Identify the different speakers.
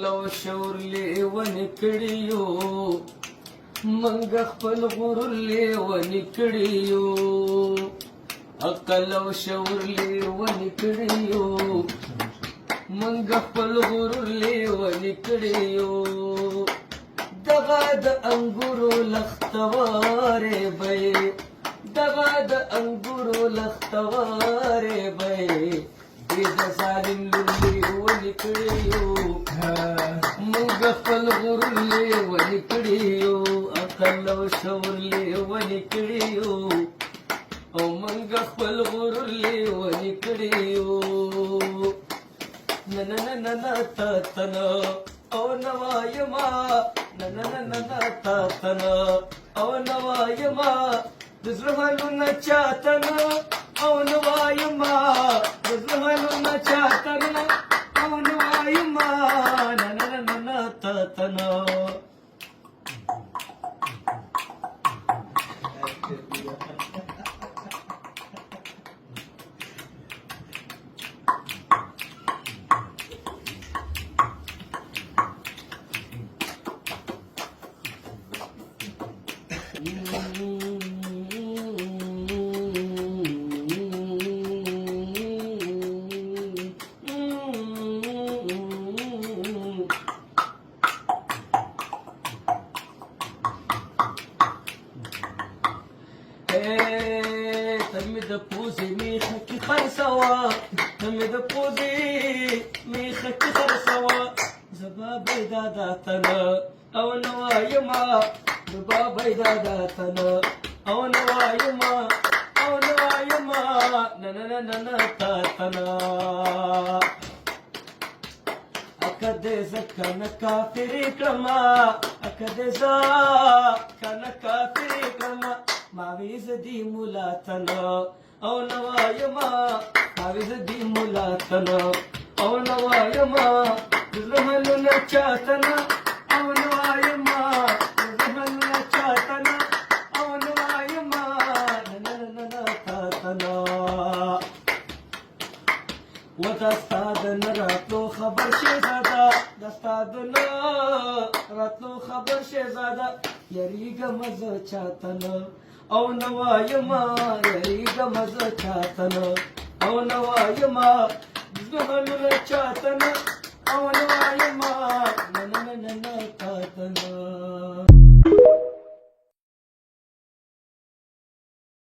Speaker 1: لو شور لیونی کړیو منګ خپل غرور لیونی کړیو عقل او شور لیونی کړیو منګ خپل غرور لیونی کړیو دغه د انګورو لختوارې بې دغه د انګورو لختوارې بې دې د ظالم لولي ولي کړیو موږ خپل غرور لیونی کړیو عقل او شعور لیونی کړیو او موږ خپل غرور لیونی کړیو نه نه نه نه تا تنه او نوایما نه نه نه نه تا تنه او نوایما د زړه حالونه چاته نه او نوایما د زړه حالونه چاته نه او نوایما نه نه نه نه تا تنه تمي د پوزې میخه کې خرڅوه تمي د پوزې میخه کې خرڅوه زما بیدادا تنه او نوایما زما بیدادا تنه او نوایما او نوایما نه نه نه نه نه تا تنه اکه دې زکه نه کافرې کړمه اکه دې زکه نه کافرې کړمه ماویز دی مولاتنا او نوایما ماویز دی مولاتنا او نوایما زلملنا چاتنا او نوایما زلملنا چاتنا او نوایما ننننا تاتنا ودستاد راتلو خبر شهزادا دستاد راتلو خبر شهزادا یریګه مزه چاتنا او نوایما یریګه مزه چاتنا او نوایما زهلونه چاتنا او نوایما ننننن چاتنا